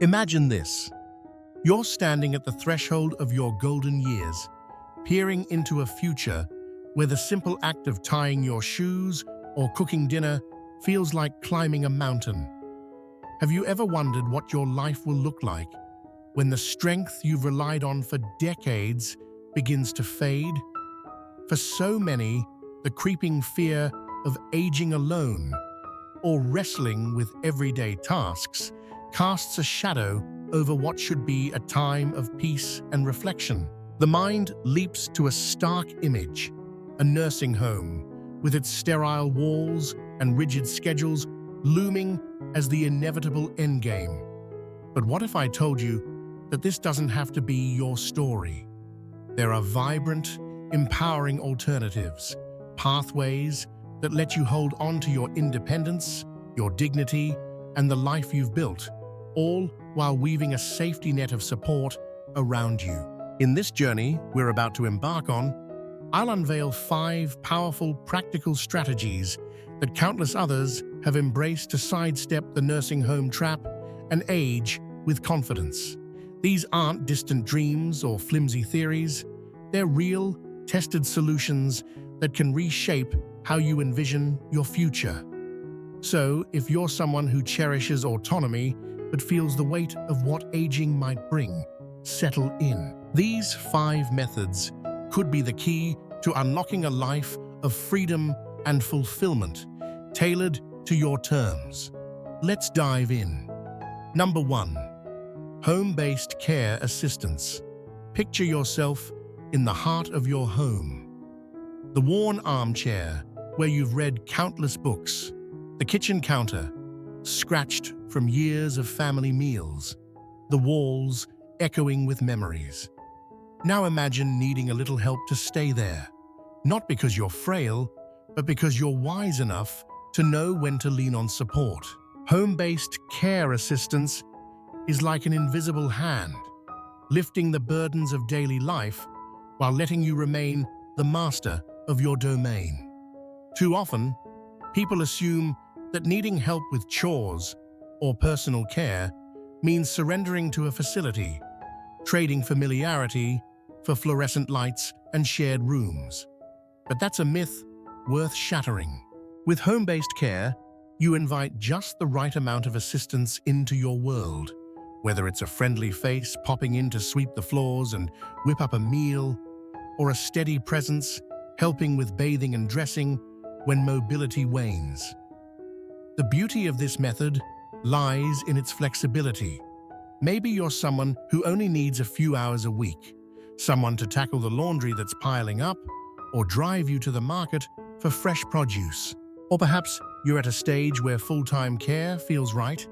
Imagine this. You're standing at the threshold of your golden years, peering into a future where the simple act of tying your shoes or cooking dinner feels like climbing a mountain. Have you ever wondered what your life will look like when the strength you've relied on for decades begins to fade? For so many, the creeping fear of aging alone or wrestling with everyday tasks casts a shadow over what should be a time of peace and reflection. The mind leaps to a stark image, a nursing home, with its sterile walls and rigid schedules looming as the inevitable endgame. But what if I told you that this doesn't have to be your story? There are vibrant, empowering alternatives, pathways that let you hold on to your independence, your dignity, and the life you've built, all while weaving a safety net of support around you. In this journey we're about to embark on, I'll unveil 5 powerful, practical strategies that countless others have embraced to sidestep the nursing home trap and age with confidence. These aren't distant dreams or flimsy theories. They're real, tested solutions that can reshape how you envision your future. So, if you're someone who cherishes autonomy but feels the weight of what aging might bring, settle in. These 5 methods could be the key to unlocking a life of freedom and fulfillment, tailored to your terms. Let's dive in. Number 1. Home-based care assistance. Picture yourself in the heart of your home. The worn armchair where you've read countless books, the kitchen counter, scratched from years of family meals, the walls echoing with memories. Now imagine needing a little help to stay there, not because you're frail, but because you're wise enough to know when to lean on support. Home-based care assistance is like an invisible hand, lifting the burdens of daily life while letting you remain the master of your domain. Too often, people assume that needing help with chores or personal care means surrendering to a facility, trading familiarity for fluorescent lights and shared rooms. But that's a myth worth shattering. With home-based care, you invite just the right amount of assistance into your world, whether it's a friendly face popping in to sweep the floors and whip up a meal, or a steady presence helping with bathing and dressing when mobility wanes. The beauty of this method lies in its flexibility. Maybe you're someone who only needs a few hours a week, someone to tackle the laundry that's piling up, or drive you to the market for fresh produce. Or perhaps you're at a stage where full-time care feels right,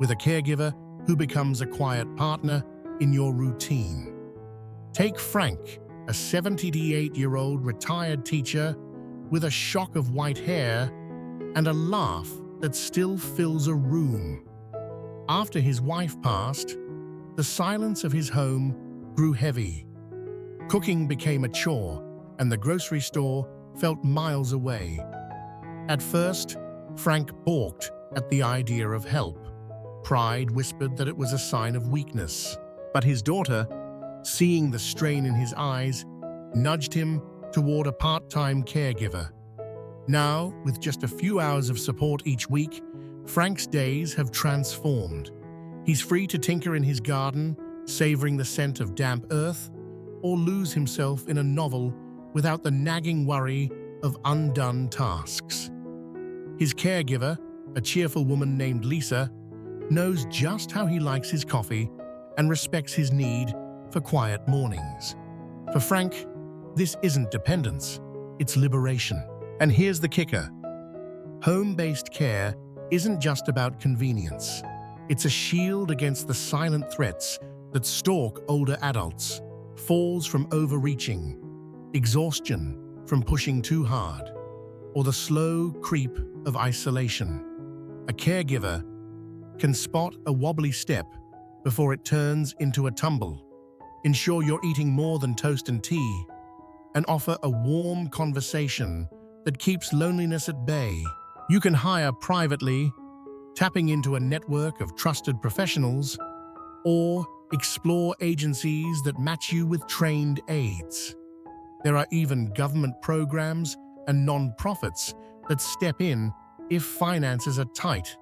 with a caregiver who becomes a quiet partner in your routine. Take Frank, a 78-year-old retired teacher with a shock of white hair and a laugh that still fills a room. After his wife passed, the silence of his home grew heavy. Cooking became a chore, and the grocery store felt miles away. At first, Frank balked at the idea of help. Pride whispered that it was a sign of weakness. But his daughter, seeing the strain in his eyes, nudged him toward a part-time caregiver. Now, with just a few hours of support each week, Frank's days have transformed. He's free to tinker in his garden, savoring the scent of damp earth, or lose himself in a novel without the nagging worry of undone tasks. His caregiver, a cheerful woman named Lisa, knows just how he likes his coffee and respects his need for quiet mornings. For Frank, this isn't dependence, it's liberation. And here's the kicker. Home-based care isn't just about convenience. It's a shield against the silent threats that stalk older adults, falls from overreaching, exhaustion from pushing too hard, or the slow creep of isolation. A caregiver can spot a wobbly step before it turns into a tumble, ensure you're eating more than toast and tea, and offer a warm conversation that keeps loneliness at bay. You can hire privately, tapping into a network of trusted professionals, or explore agencies that match you with trained aides. There are even government programs and non-profits that step in if finances are tight,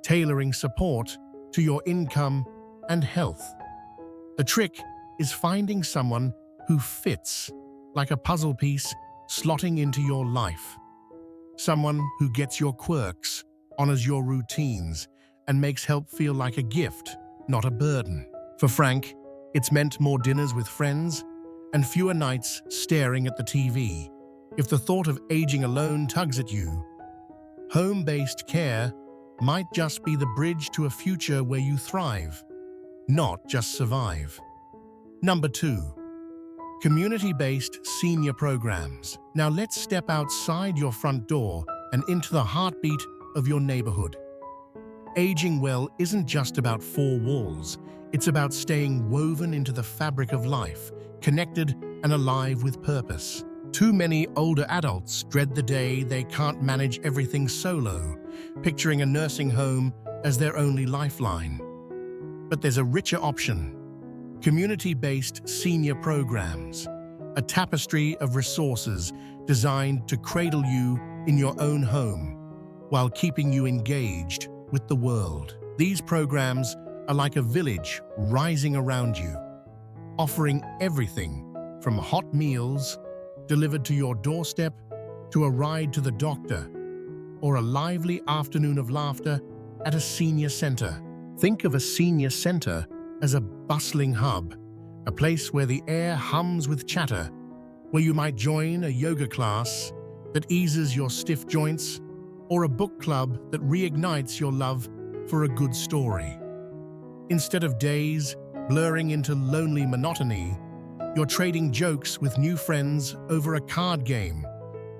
tailoring support to your income and health. The trick is finding someone who fits like a puzzle piece slotting into your life. Someone who gets your quirks, honors your routines, and makes help feel like a gift, not a burden. For Frank, it's meant more dinners with friends and fewer nights staring at the TV. If the thought of aging alone tugs at you, home-based care might just be the bridge to a future where you thrive, not just survive. Number 2. Community-based senior programs. Now let's step outside your front door and into the heartbeat of your neighborhood. Aging well isn't just about four walls. It's about staying woven into the fabric of life, connected and alive with purpose. Too many older adults dread the day they can't manage everything solo, picturing a nursing home as their only lifeline. But there's a richer option. Community-based senior programs, a tapestry of resources designed to cradle you in your own home while keeping you engaged with the world. These programs are like a village rising around you, offering everything from hot meals delivered to your doorstep to a ride to the doctor or a lively afternoon of laughter at a senior center. Think of a senior center as a bustling hub, a place where the air hums with chatter, where you might join a yoga class that eases your stiff joints or a book club that reignites your love for a good story. Instead of days blurring into lonely monotony, you're trading jokes with new friends over a card game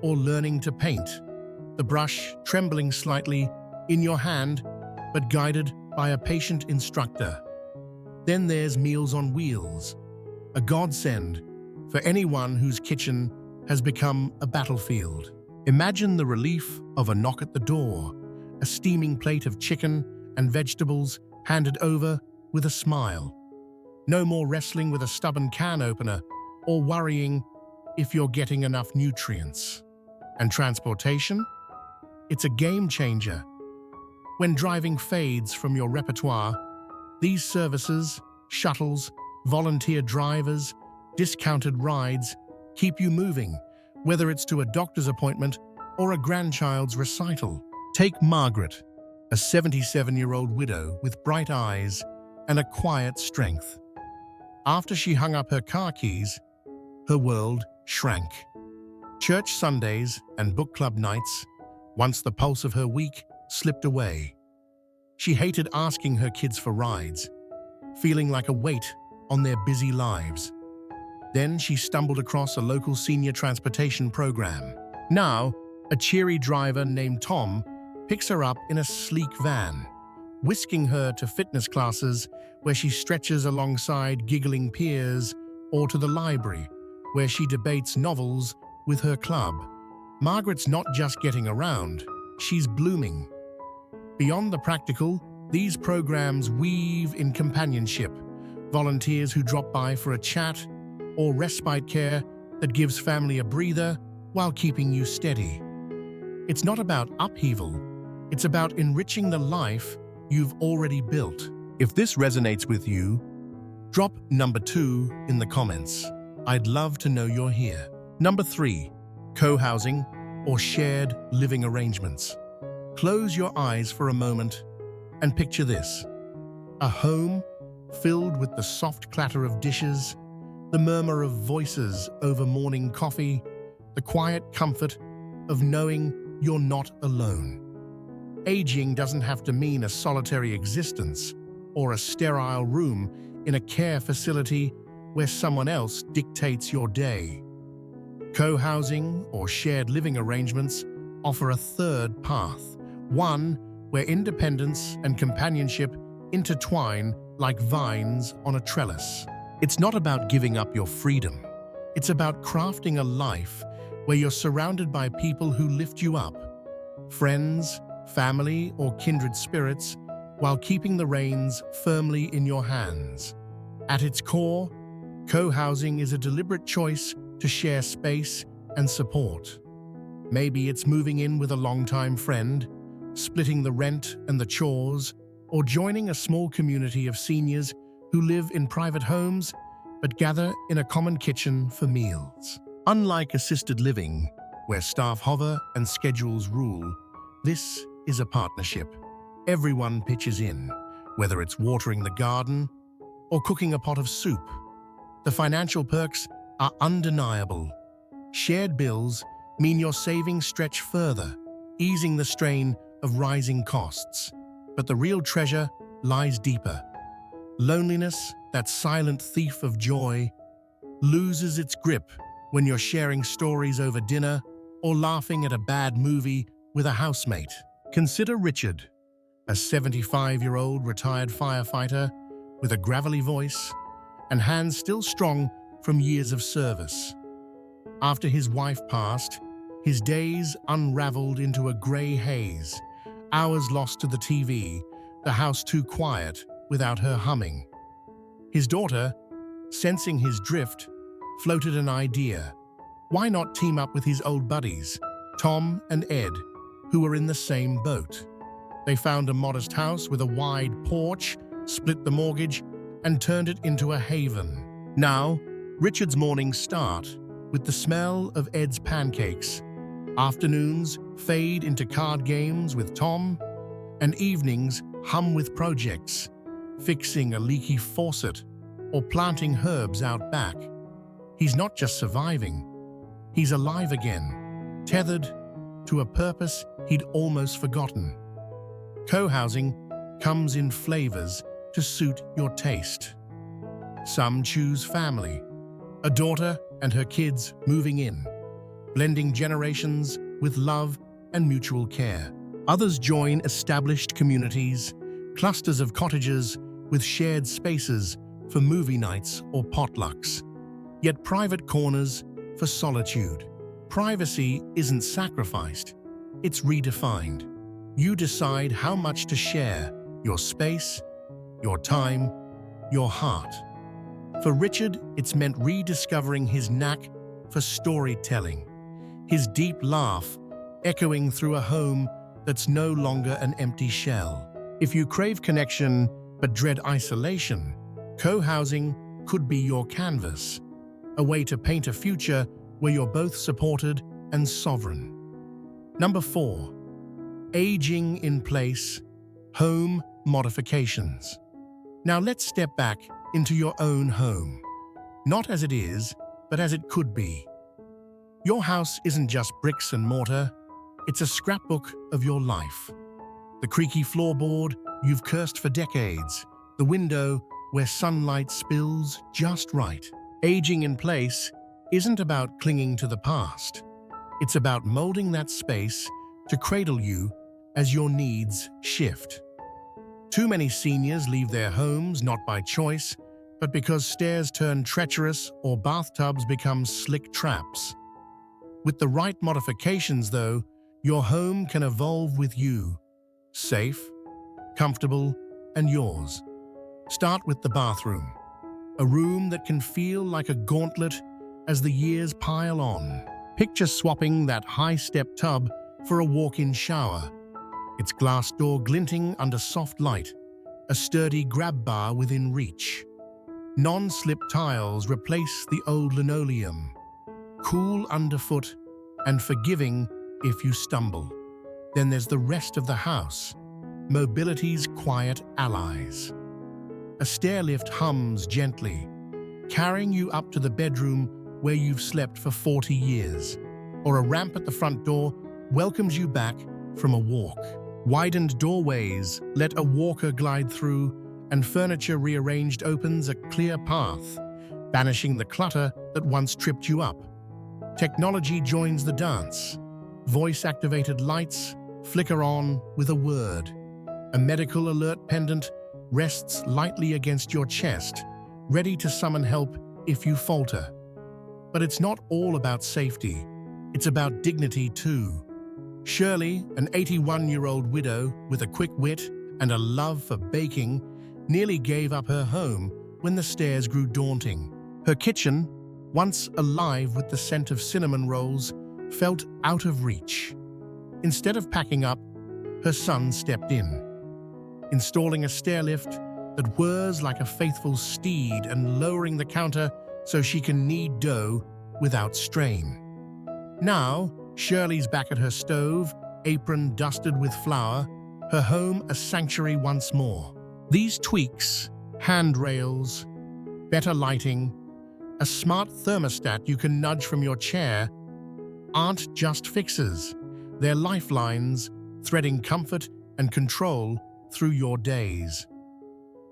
or learning to paint, the brush trembling slightly in your hand but guided by a patient instructor. Then there's Meals on Wheels, a godsend for anyone whose kitchen has become a battlefield. Imagine the relief of a knock at the door, a steaming plate of chicken and vegetables handed over with a smile. No more wrestling with a stubborn can opener or worrying if you're getting enough nutrients. And transportation? It's a game changer. When driving fades from your repertoire, these services, shuttles, volunteer drivers, discounted rides, keep you moving, whether it's to a doctor's appointment or a grandchild's recital. Take Margaret, a 77-year-old widow with bright eyes and a quiet strength. After she hung up her car keys, her world shrank. Church Sundays and book club nights, once the pulse of her week, slipped away. She hated asking her kids for rides, feeling like a weight on their busy lives. Then she stumbled across a local senior transportation program. Now, a cheery driver named Tom picks her up in a sleek van, whisking her to fitness classes where she stretches alongside giggling peers, or to the library where she debates novels with her club. Margaret's not just getting around, she's blooming. Beyond the practical, these programs weave in companionship, volunteers who drop by for a chat, or respite care that gives family a breather while keeping you steady. It's not about upheaval, it's about enriching the life you've already built. If this resonates with you, drop number 2 in the comments. I'd love to know you're here. Number 3, co-housing or shared living arrangements. Close your eyes for a moment and picture this. A home filled with the soft clatter of dishes, the murmur of voices over morning coffee, the quiet comfort of knowing you're not alone. Aging doesn't have to mean a solitary existence or a sterile room in a care facility where someone else dictates your day. Co-housing or shared living arrangements offer a third path, one where independence and companionship intertwine like vines on a trellis. It's not about giving up your freedom. It's about crafting a life where you're surrounded by people who lift you up. Friends, family, or kindred spirits while keeping the reins firmly in your hands. At its core, co-housing is a deliberate choice to share space and support. Maybe it's moving in with a longtime friend, splitting the rent and the chores, or joining a small community of seniors who live in private homes but gather in a common kitchen for meals. Unlike assisted living, where staff hover and schedules rule, this is a partnership. Everyone pitches in, whether it's watering the garden or cooking a pot of soup. The financial perks are undeniable. Shared bills mean your savings stretch further, easing the strain of rising costs. But the real treasure lies deeper. Loneliness, that silent thief of joy, loses its grip when you're sharing stories over dinner or laughing at a bad movie with a housemate. Consider Richard, a 75-year-old retired firefighter with a gravelly voice and hands still strong from years of service. After his wife passed, his days unraveled into a grey haze, hours lost to the TV, the house too quiet without her humming. His daughter, sensing his drift, floated an idea. Why not team up with his old buddies, Tom and Ed, who were in the same boat? They found a modest house with a wide porch, split the mortgage, and turned it into a haven. Now, Richard's mornings start with the smell of Ed's pancakes. Afternoons fade into card games with Tom, and evenings hum with projects, fixing a leaky faucet or planting herbs out back. He's not just surviving, he's alive again, tethered to a purpose he'd almost forgotten. Co-housing comes in flavors to suit your taste. Some choose family, a daughter and her kids moving in, blending generations with love and mutual care. Others join established communities, clusters of cottages with shared spaces for movie nights or potlucks, yet private corners for solitude. Privacy isn't sacrificed, it's redefined. You decide how much to share, your space, your time, your heart. For Richard, it's meant rediscovering his knack for storytelling, his deep laugh echoing through a home that's no longer an empty shell. If you crave connection but dread isolation, co-housing could be your canvas, a way to paint a future where you're both supported and sovereign. Number 4, aging in place, home modifications. Now let's step back into your own home, not as it is, but as it could be. Your house isn't just bricks and mortar, it's a scrapbook of your life. The creaky floorboard you've cursed for decades, the window where sunlight spills just right. Aging in place isn't about clinging to the past. It's about molding that space to cradle you as your needs shift. Too many seniors leave their homes not by choice, but because stairs turn treacherous or bathtubs become slick traps. With the right modifications, though, your home can evolve with you. Safe, comfortable, and yours. Start with the bathroom, a room that can feel like a gauntlet as the years pile on. Picture swapping that high-step tub for a walk-in shower, its glass door glinting under soft light, a sturdy grab bar within reach. Non-slip tiles replace the old linoleum, cool underfoot and forgiving if you stumble. Then there's the rest of the house, mobility's quiet allies. A stair lift hums gently, carrying you up to the bedroom where you've slept for 40 years, or a ramp at the front door welcomes you back from a walk. Widened doorways let a walker glide through, and furniture rearranged opens a clear path, banishing the clutter that once tripped you up. Technology joins the dance. Voice-activated lights flicker on with a word. A medical alert pendant rests lightly against your chest, ready to summon help if you falter. But it's not all about safety. It's about dignity too. Shirley, an 81-year-old widow with a quick wit and a love for baking, nearly gave up her home when the stairs grew daunting. Her kitchen, once alive with the scent of cinnamon rolls, felt out of reach. Instead of packing up, her son stepped in, installing a stairlift that whirs like a faithful steed and lowering the counter so she can knead dough without strain. Now, Shirley's back at her stove, apron dusted with flour, her home a sanctuary once more. These tweaks, handrails, better lighting, a smart thermostat you can nudge from your chair, aren't just fixes. They're lifelines, threading comfort and control through your days.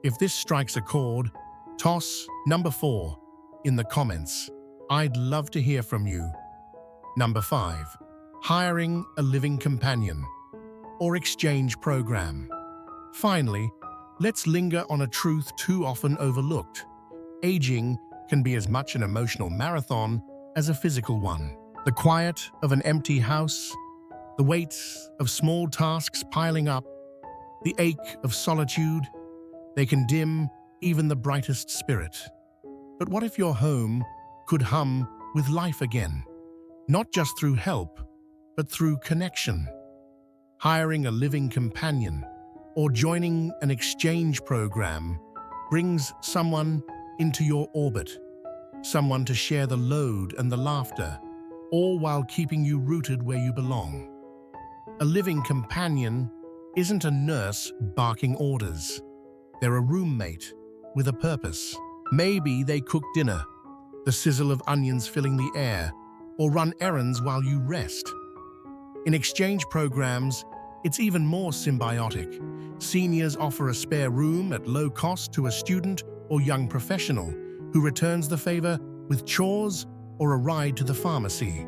If this strikes a chord, toss number 4 in the comments. I'd love to hear from you. Number 5. Hiring a living companion or exchange program. Finally, let's linger on a truth too often overlooked. Aging can be as much an emotional marathon as a physical one. The quiet of an empty house, the weight of small tasks piling up, the ache of solitude, they can dim even the brightest spirit. But what if your home could hum with life again? Not just through help, but through connection. Hiring a living companion or joining an exchange program brings someone into your orbit, someone to share the load and the laughter, all while keeping you rooted where you belong. A living companion isn't a nurse barking orders. They're a roommate with a purpose. Maybe they cook dinner, the sizzle of onions filling the air, or run errands while you rest. In exchange programs, it's even more symbiotic. Seniors offer a spare room at low cost to a student or young professional who returns the favor with chores or a ride to the pharmacy.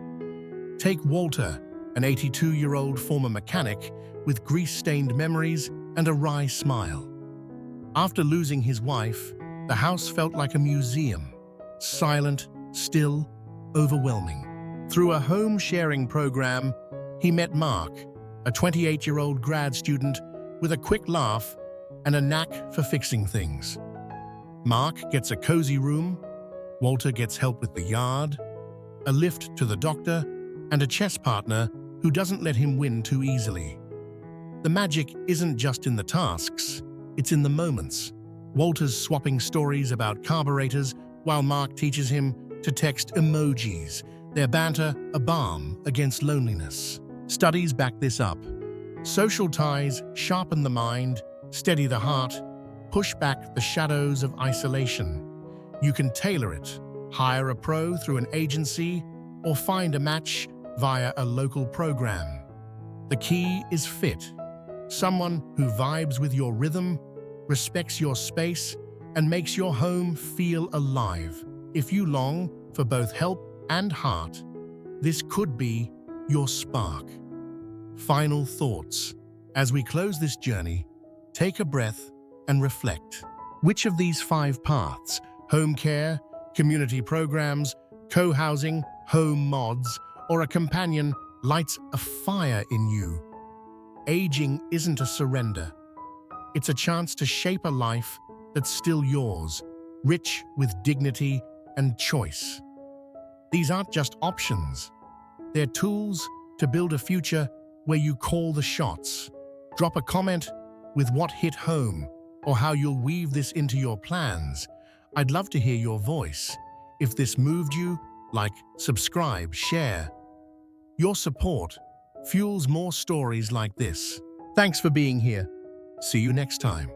Take Walter, an 82-year-old former mechanic with grease-stained memories and a wry smile. After losing his wife, the house felt like a museum, silent, still, overwhelming. Through a home-sharing program, he met Mark, a 28-year-old grad student with a quick laugh and a knack for fixing things. Mark gets a cozy room, Walter gets help with the yard, a lift to the doctor, and a chess partner who doesn't let him win too easily. The magic isn't just in the tasks, it's in the moments. Walter's swapping stories about carburetors while Mark teaches him to text emojis, their banter a balm against loneliness. Studies back this up. Social ties sharpen the mind, steady the heart, push back the shadows of isolation. You can tailor it, hire a pro through an agency, or find a match via a local program. The key is fit. Someone who vibes with your rhythm, respects your space, and makes your home feel alive. If you long for both help and heart, this could be your spark. Final thoughts. As we close this journey, take a breath and reflect. Which of these 5 paths, home care, community programs, co-housing, home mods, or a companion, lights a fire in you? Aging isn't a surrender. It's a chance to shape a life that's still yours, rich with dignity and choice. These aren't just options. They're tools to build a future where you call the shots. Drop a comment with what hit home or how you'll weave this into your plans. I'd love to hear your voice. If this moved you, like, subscribe, share. Your support fuels more stories like this. Thanks for being here. See you next time.